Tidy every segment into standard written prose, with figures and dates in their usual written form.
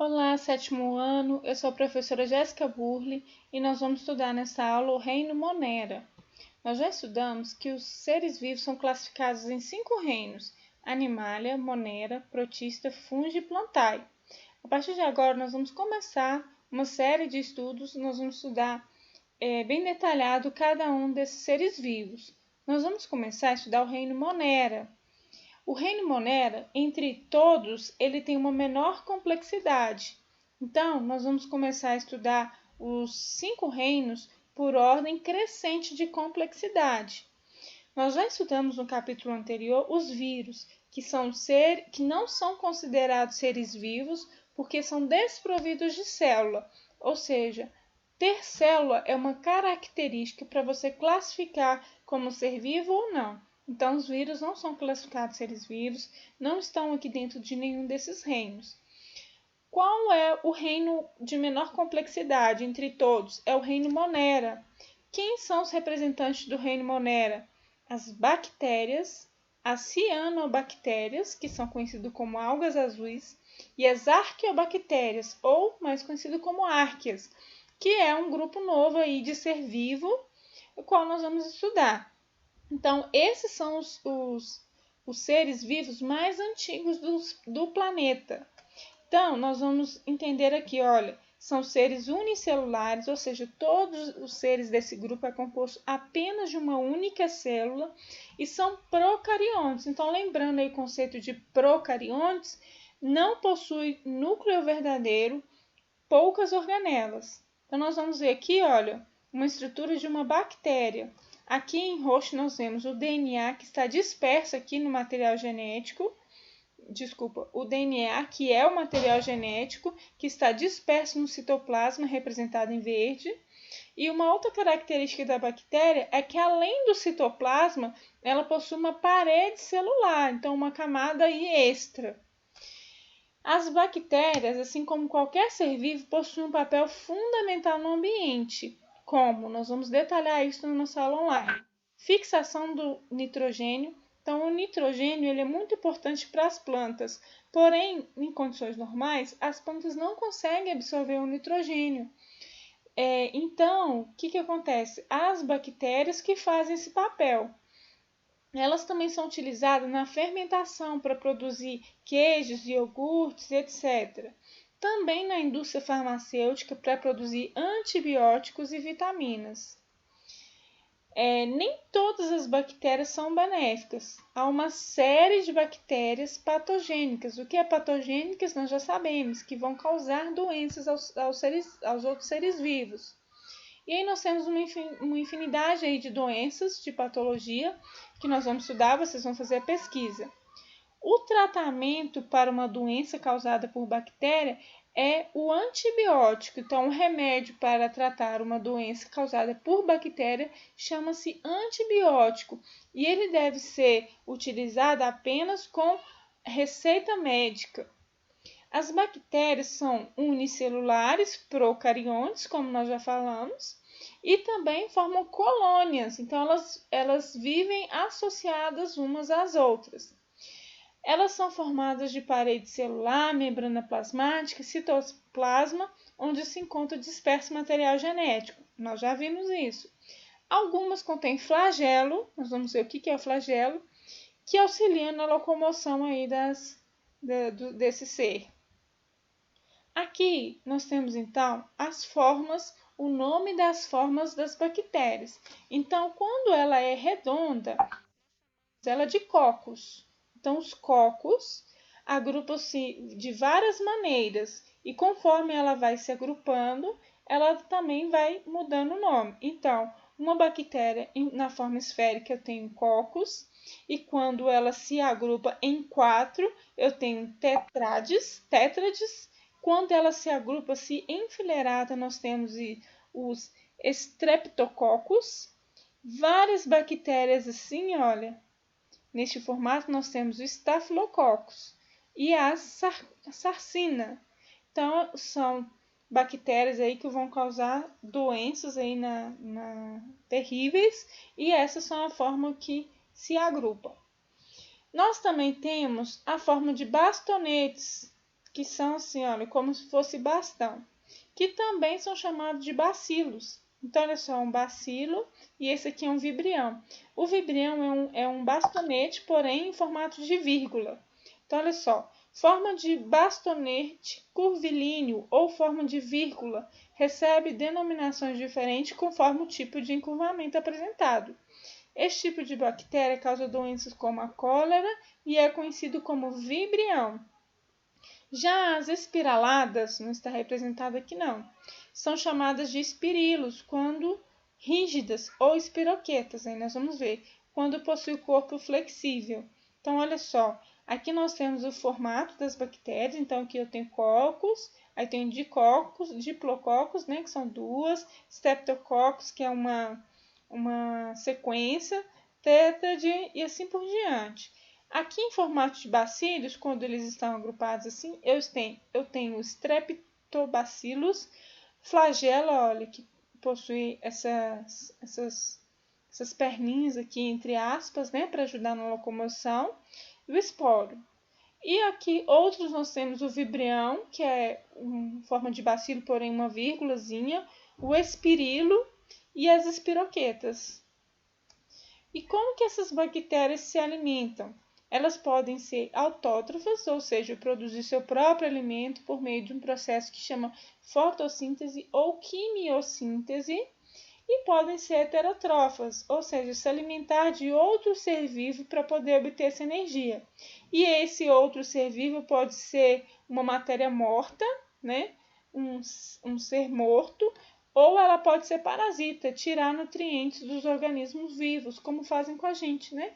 Olá, sétimo ano, eu sou a professora Jéssica Burle e nós vamos estudar nessa aula o reino Monera. Nós já estudamos que os seres vivos são classificados em 5 reinos: Animalia, Monera, Protista, Fungi e Plantae. A partir de agora nós vamos começar uma série de estudos, nós vamos estudar bem detalhado cada um desses seres vivos. Nós vamos começar a estudar o reino Monera. O reino Monera, entre todos, ele tem uma menor complexidade. Então, nós vamos começar a estudar os 5 reinos por ordem crescente de complexidade. Nós já estudamos no capítulo anterior os vírus, que não são considerados seres vivos porque são desprovidos de célula, ou seja, ter célula é uma característica para você classificar como ser vivo ou não. Então, os vírus não são classificados seres vivos, não estão aqui dentro de nenhum desses reinos. Qual é o reino de menor complexidade entre todos? É o reino Monera. Quem são os representantes do reino Monera? As bactérias, as cianobactérias, que são conhecidas como algas azuis, e as arqueobactérias, ou mais conhecido como árqueas, que é um grupo novo aí de ser vivo, o qual nós vamos estudar. Então, esses são os seres vivos mais antigos do planeta. Então, nós vamos entender aqui, olha, são seres unicelulares, ou seja, todos os seres desse grupo é composto apenas de uma única célula e são procariontes. Então, lembrando aí o conceito de procariontes, não possui núcleo verdadeiro, poucas organelas. Então, nós vamos ver aqui, olha, uma estrutura de uma bactéria. Aqui em roxo nós vemos o DNA que está disperso aqui no material genético. O DNA, que é o material genético, que está disperso no citoplasma, representado em verde. E uma outra característica da bactéria é que, além do citoplasma, ela possui uma parede celular, então uma camada aí extra. As bactérias, assim como qualquer ser vivo, possuem um papel fundamental no ambiente. Como? Nós vamos detalhar isso na nossa aula online. Fixação do nitrogênio. Então, o nitrogênio ele é muito importante para as plantas, porém, em condições normais, as plantas não conseguem absorver o nitrogênio. Então, o que acontece? As bactérias que fazem esse papel. Elas também são utilizadas na fermentação para produzir queijos, iogurtes, etc. Também na indústria farmacêutica para produzir antibióticos e vitaminas. Nem todas as bactérias são benéficas. Há uma série de bactérias patogênicas. O que é patogênicas nós já sabemos, que vão causar doenças aos outros seres vivos. E aí nós temos uma infinidade aí de doenças, de patologia, que nós vamos estudar, vocês vão fazer a pesquisa. O tratamento para uma doença causada por bactéria é o antibiótico. Então, o remédio para tratar uma doença causada por bactéria chama-se antibiótico. E ele deve ser utilizado apenas com receita médica. As bactérias são unicelulares, procariontes, como nós já falamos, e também formam colônias, então elas vivem associadas umas às outras. Elas são formadas de parede celular, membrana plasmática, citoplasma, onde se encontra disperso material genético. Nós já vimos isso. Algumas contêm flagelo, nós vamos ver o que é o flagelo, que auxilia na locomoção aí desse ser. Aqui nós temos então as formas, o nome das formas das bactérias. Então, quando ela é redonda, ela é de cocos. Então, os cocos agrupam-se de várias maneiras e conforme ela vai se agrupando, ela também vai mudando o nome. Então, uma bactéria na forma esférica eu tenho cocos e quando ela se agrupa em 4, eu tenho tétrades. Quando ela se agrupa-se enfileirada, nós temos os streptococcus. Várias bactérias assim, olha. Neste formato, nós temos o Staphylococcus e a sarcina. Então, são bactérias aí que vão causar doenças aí terríveis e essas são a forma que se agrupam. Nós também temos a forma de bastonetes. que são assim, olha, como se fosse bastão, que também são chamados de bacilos. Então, olha só, um bacilo e esse aqui é um vibrião. O vibrião é um bastonete, porém em formato de vírgula. Então, olha só, forma de bastonete curvilíneo ou forma de vírgula recebe denominações diferentes conforme o tipo de encurvamento apresentado. Este tipo de bactéria causa doenças como a cólera e é conhecido como vibrião. Já as espiraladas, não está representada aqui não, são chamadas de espirilos quando rígidas ou espiroquetas, aí nós vamos ver, quando possui corpo flexível. Então, olha só, aqui nós temos o formato das bactérias, então aqui eu tenho cocos, aí tenho diplococos, né, que são duas, streptococcus, que é uma sequência, tétrade e assim por diante. Aqui em formato de bacílios, quando eles estão agrupados assim, eu tenho o Streptobacillus flagella, olha, que possui essas perninhas aqui, entre aspas, né, para ajudar na locomoção, e o esporo. E aqui outros nós temos o vibrião, que é uma forma de bacilo, porém uma vírgulazinha, o espirilo e as espiroquetas. E como que essas bactérias se alimentam? Elas podem ser autótrofas, ou seja, produzir seu próprio alimento por meio de um processo que chama fotossíntese ou quimiossíntese, e podem ser heterótrofas, ou seja, se alimentar de outro ser vivo para poder obter essa energia. E esse outro ser vivo pode ser uma matéria morta, né? um ser morto, ou ela pode ser parasita, tirar nutrientes dos organismos vivos, como fazem com a gente, né?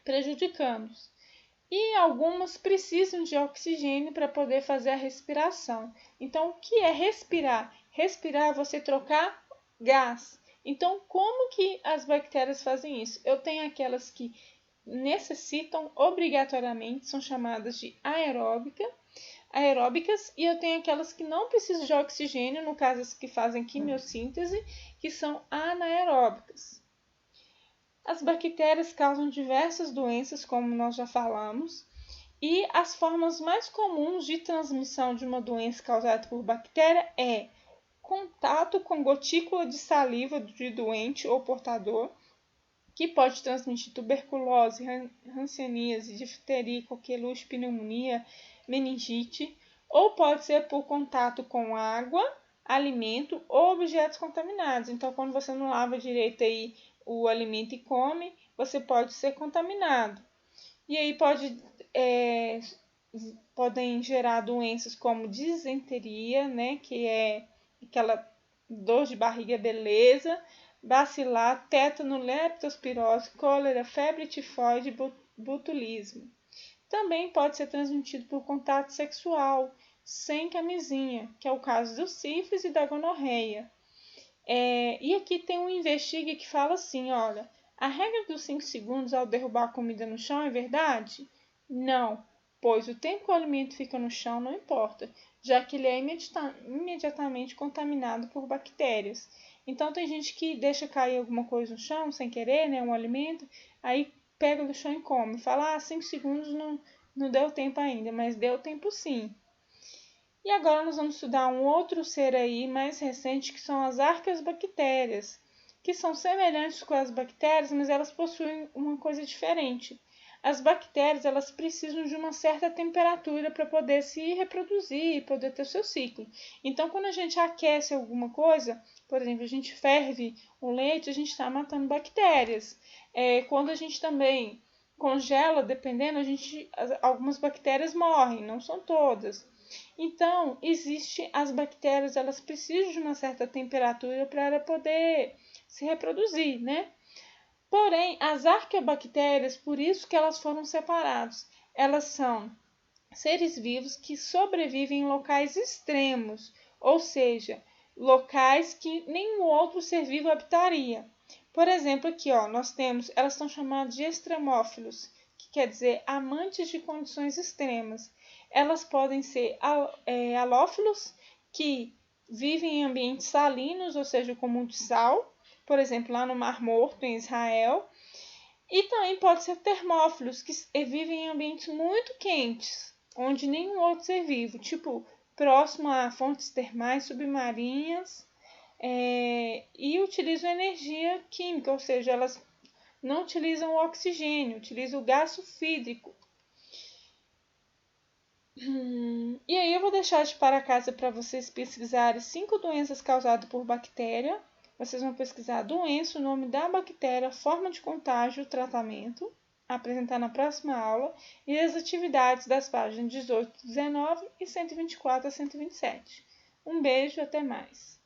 Prejudicando-os. E algumas precisam de oxigênio para poder fazer a respiração. Então, o que é respirar? Respirar é você trocar gás. Então, como que as bactérias fazem isso? Eu tenho aquelas que necessitam obrigatoriamente, são chamadas de aeróbicas, e eu tenho aquelas que não precisam de oxigênio, no caso as que fazem quimiossíntese, que são anaeróbicas. As bactérias causam diversas doenças, como nós já falamos, e as formas mais comuns de transmissão de uma doença causada por bactéria é contato com gotícula de saliva de doente ou portador, que pode transmitir tuberculose, hanseníase, difteria, coqueluche, pneumonia, meningite, ou pode ser por contato com água, alimento ou objetos contaminados. Então, quando você não lava direito aí o alimento e come, você pode ser contaminado. E aí podem gerar doenças como disenteria, né, que é aquela dor de barriga beleza, bacilar, tétano, leptospirose, cólera, febre tifoide e botulismo. Também pode ser transmitido por contato sexual, sem camisinha, que é o caso do sífilis e da gonorreia. E aqui tem um investiga que fala assim, olha, a regra dos 5 segundos ao derrubar a comida no chão é verdade? Não, pois o tempo que o alimento fica no chão não importa, já que ele é imediatamente contaminado por bactérias. Então tem gente que deixa cair alguma coisa no chão sem querer, né, um alimento, aí pega do chão e come. Fala, 5 segundos não deu tempo ainda, mas deu tempo sim. E agora nós vamos estudar um outro ser aí mais recente, que são as arqueobactérias, que são semelhantes com as bactérias, mas elas possuem uma coisa diferente. As bactérias, elas precisam de uma certa temperatura para poder se reproduzir e poder ter o seu ciclo. Então, quando a gente aquece alguma coisa, por exemplo, a gente ferve o leite, a gente está matando bactérias. Quando a gente também congela, dependendo, algumas bactérias morrem, não são todas. Então, as bactérias, elas precisam de uma certa temperatura para poder se reproduzir, né? Porém, as arqueobactérias, por isso que elas foram separadas, elas são seres vivos que sobrevivem em locais extremos, ou seja, locais que nenhum outro ser vivo habitaria. Por exemplo, aqui, ó, elas são chamadas de extremófilos, que quer dizer amantes de condições extremas. Elas podem ser halófilos, que vivem em ambientes salinos, ou seja, com muito sal, por exemplo, lá no Mar Morto, em Israel. E também pode ser termófilos, que vivem em ambientes muito quentes, onde nenhum outro ser vivo, tipo próximo a fontes termais submarinas, e utilizam energia química, ou seja, elas não utilizam o oxigênio, utilizam o gás sulfídrico. E aí eu vou deixar de para casa para vocês pesquisarem 5 doenças causadas por bactéria. Vocês vão pesquisar a doença, o nome da bactéria, forma de contágio, tratamento, apresentar na próxima aula, e as atividades das páginas 18, 19 e 124 a 127. Um beijo, até mais!